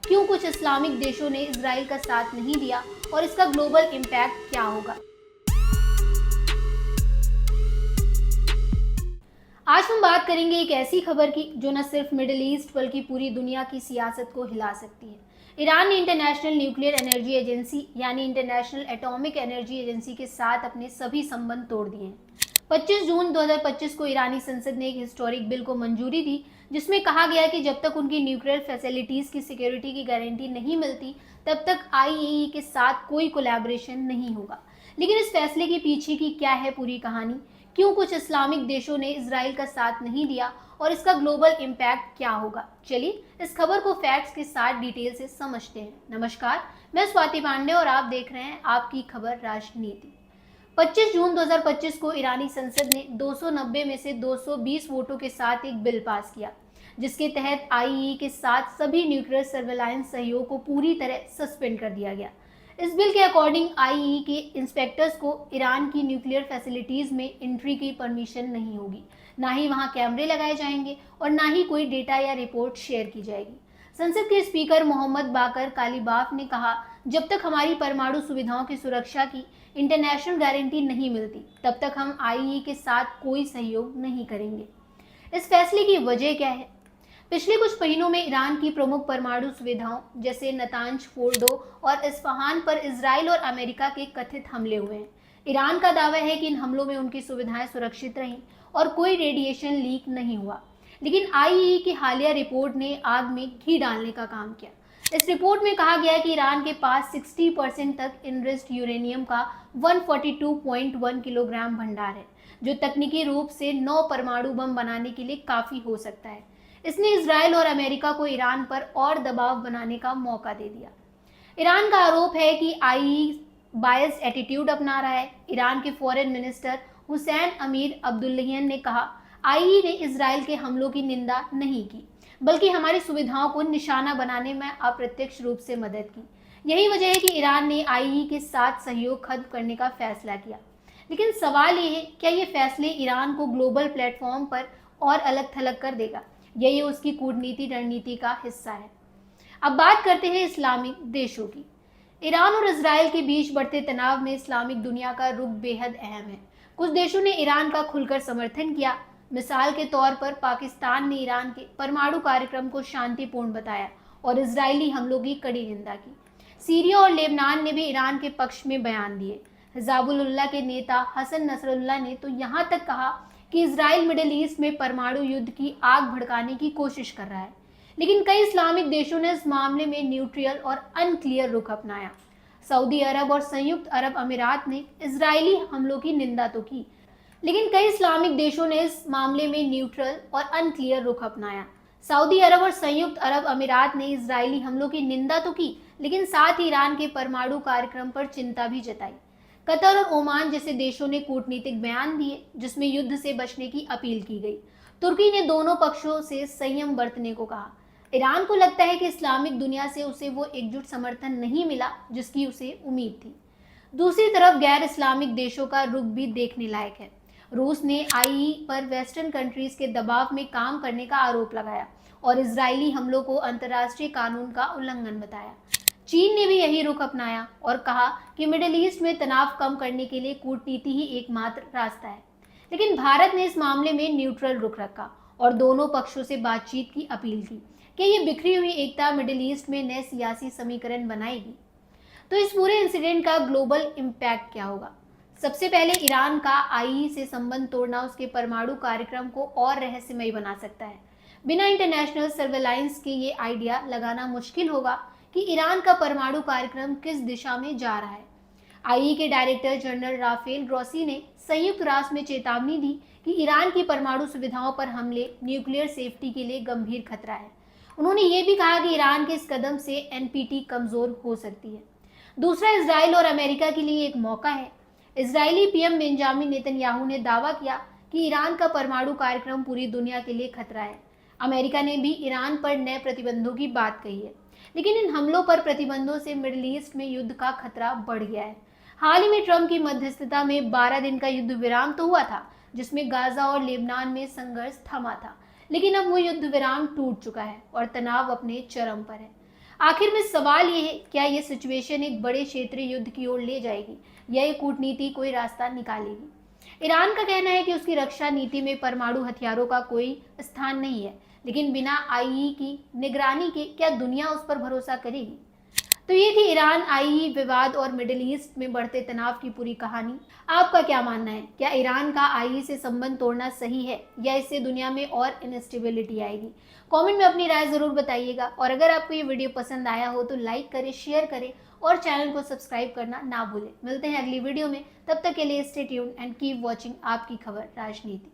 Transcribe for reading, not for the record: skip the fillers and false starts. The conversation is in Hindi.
क्यों कुछ इस्लामिक देशों ने इजराइल का साथ नहीं दिया और इसका ग्लोबल इम्पैक्ट क्या होगा। आज हम बात करेंगे एक ऐसी खबर की जो न सिर्फ मिडिल ईस्ट बल्कि पूरी दुनिया की सियासत को हिला सकती है। ईरान ने इंटरनेशनल न्यूक्लियर एनर्जी एजेंसी यानी इंटरनेशनल एटॉमिक एनर्जी एजेंसी के साथ अपने सभी संबंध तोड़ दिए हैं। 25 जून 2025 को ईरानी संसद ने एक हिस्टोरिक बिल को मंजूरी दी जिसमें कहा गया कि जब तक उनकी न्यूक्लियर फैसिलिटीज की सिक्योरिटी की गारंटी नहीं मिलती तब तक आईएई के साथ कोई कोलैबोरेशन नहीं होगा। लेकिन इस फैसले के पीछे की क्या है पूरी कहानी, क्यों कुछ इस्लामिक देशों ने इजराइल का साथ नहीं दिया और इसका ग्लोबल इम्पैक्ट क्या होगा। चलिए इस खबर को फैक्ट्स के साथ डिटेल से समझते हैं। नमस्कार, मैं स्वाति पांडे और आप देख रहे हैं आपकी खबर राजनीति। 25 जून 2025 को ईरानी संसद ने 290 में से 220 वोटों के साथ एक बिल पास किया जिसके तहत आईईई के साथ सभी न्यूक्लियर सर्वेलांस सहयोग को पूरी तरह सस्पेंड कर दिया गया। इस बिल के अकॉर्डिंग आईईई के इंस्पेक्टर्स को ईरान की न्यूक्लियर फैसिलिटीज में एंट्री की परमिशन नहीं होगी, ना ही वहां कैमरे लगाए जाएंगे और ना ही कोई डेटा या रिपोर्ट शेयर की जाएगी। संसद के स्पीकर मोहम्मद बाकर कालीबाफ ने कहा, जब तक हमारी परमाणु सुविधाओं की सुरक्षा की इंटरनेशनल गारंटी नहीं मिलती तब तक हम आईईई के साथ कोई सहयोग नहीं करेंगे। इस फैसले की वजह क्या है? पिछले कुछ महीनों में ईरान की प्रमुख परमाणु सुविधाओं जैसे नतांज, फोर्डो और इस्फहान पर इजराइल और अमेरिका के कथित हमले हुए हैं। ईरान का दावा है कि इन हमलों में उनकी सुविधाएं सुरक्षित रहीं और कोई रेडिएशन लीक नहीं हुआ। लेकिन आईईई की हालिया रिपोर्ट ने आग में घी डालने का काम किया। इस रिपोर्ट में कहा गया है कि ईरान के पास 60% तक इनरिच्ड यूरेनियम का 142.1 किलोग्राम भंडार है, जो तकनीकी रूप से 9 परमाणु बम बनाने के लिए काफी हो सकता है। इसने इजराइल और अमेरिका को ईरान पर और दबाव बनाने का मौका दे दिया। ईरान का आरोप है कि आईईई बायस एटीट्यूड अपना रहा है। ईरान के फॉरेन मिनिस्टर हुसैन अमीर अब्दुल्लाहियन ने कहा, आईईई ने इजराइल के हमलों की निंदा नहीं की बल्कि हमारी सुविधाओं को निशाना बनाने में अप्रत्यक्ष रूप से मदद की। यही वजह है कि ईरान ने आईईई के साथ सहयोग खत्म करने का फैसला किया। लेकिन सवाल ये है, क्या ये फैसले ईरान को ग्लोबल प्लेटफॉर्म पर और अलग थलग कर देगा? यही उसकी कूटनीति रणनीति का हिस्सा है। अब बात करते हैं इस्लामिक देशों की। ईरान और इजराइल के बीच बढ़ते तनाव में इस्लामिक दुनिया का रुख बेहद अहम है। कुछ देशों ने ईरान का खुलकर समर्थन किया। मिसाल के तौर पर पाकिस्तान ने ईरान के परमाणु कार्यक्रम को शांतिपूर्ण बताया और इजरायली हमलों की कड़ी निंदा की। सीरिया और लेबनान ने भी ईरान के पक्ष में बयान दिए। हिज़्बुल्लाह के नेता हसन नसरुल्लाह ने तो यहाँ तक कहा कि इजराइल मिडिल ईस्ट में परमाणु युद्ध की आग भड़काने की कोशिश कर रहा है। लेकिन कई इस्लामिक देशों ने इस मामले में न्यूट्रल और अनक्लियर रुख अपनाया। सऊदी अरब और संयुक्त अरब अमीरात ने इजरायली हमलों की निंदा तो की, लेकिन कई इस्लामिक देशों ने इस मामले में न्यूट्रल और अनक्लियर रुख अपनाया। सऊदी अरब और संयुक्त अरब अमीरात ने इजरायली हमलों की निंदा तो की, लेकिन साथ ही ईरान के परमाणु कार्यक्रम पर चिंता भी जताई। कतर और ओमान जैसे देशों ने कूटनीतिक बयान दिए जिसमें युद्ध से बचने की अपील की गई। तुर्की ने दोनों पक्षों से संयम बरतने को कहा। ईरान को लगता है कि इस्लामिक दुनिया से उसे वो एकजुट समर्थन नहीं मिला जिसकी उसे उम्मीद थी। दूसरी तरफ गैर इस्लामिक देशों का रुख भी देखने लायक है। रूस ने आईईई पर वेस्टर्न कंट्रीज के दबाव में काम करने का आरोप लगाया और इजरायली हमलों को अंतर्राष्ट्रीय कानून का उल्लंघन बताया। चीन ने भी यही रुख अपनाया और कहा कि मिडिल ईस्ट में तनाव कम करने के लिए कूटनीति ही एकमात्र रास्ता है। लेकिन भारत ने इस मामले में न्यूट्रल रुख रखा और दोनों पक्षों से बातचीत की अपील की। क्या ये बिखरी हुई एकता मिडिल ईस्ट में नए सियासी समीकरण बनाएगी? तो इस पूरे इंसिडेंट का ग्लोबल इम्पैक्ट क्या होगा? सबसे पहले ईरान का आईईई से संबंध तोड़ना उसके परमाणु कार्यक्रम को और रहस्यमय बना सकता है। बिना इंटरनेशनल सर्वेलांस के ये आइडिया लगाना मुश्किल होगा कि ईरान का परमाणु कार्यक्रम किस दिशा में जा रहा है। आईईई के डायरेक्टर जनरल राफेल ग्रोसी ने संयुक्त राष्ट्र में चेतावनी दी कि ईरान की परमाणु सुविधाओं पर हमले न्यूक्लियर सेफ्टी के लिए गंभीर खतरा है। उन्होंने ये भी कहा कि ईरान के इस कदम से एनपीटी कमजोर हो सकती है। दूसरा, इजराइल और अमेरिका के लिए एक मौका है। इजरायली पीएम बेंजामिन नेतन्याहू ने दावा किया कि ईरान का परमाणु कार्यक्रम पूरी दुनिया के लिए खतरा है। अमेरिका ने भी ईरान पर नए प्रतिबंधों की बात कही है, लेकिन इन हमलों पर प्रतिबंधों से मिडिल ईस्ट में युद्ध का खतरा बढ़ गया है। हाल ही में ट्रंप की मध्यस्थता में 12 दिन का युद्ध विराम तो हुआ था, जिसमें गाजा और लेबनान में संघर्ष थमा था, लेकिन अब वो युद्ध विराम टूट चुका है और तनाव अपने चरम पर है। आखिर में सवाल ये है, क्या ये सिचुएशन एक बड़े क्षेत्रीय युद्ध की ओर ले जाएगी या ये कूटनीति कोई रास्ता निकालेगी? ईरान का कहना है कि उसकी रक्षा नीति में परमाणु हथियारों का कोई स्थान नहीं है, लेकिन बिना आईई की निगरानी के क्या दुनिया उस पर भरोसा करेगी? तो ये थी ईरान आईई विवाद और मिडिल ईस्ट में बढ़ते तनाव की पूरी कहानी। आपका क्या मानना है? क्या ईरान का आईई से संबंध तोड़ना सही है या इससे दुनिया में और इनस्टेबिलिटी आएगी? कमेंट में अपनी राय जरूर बताइएगा और अगर आपको ये वीडियो पसंद आया हो तो लाइक करें, शेयर करें और चैनल को सब्सक्राइब करना ना भूलें। मिलते हैं अगली वीडियो में, तब तक के लिए stay tuned and keep watching आपकी खबर राजनीति।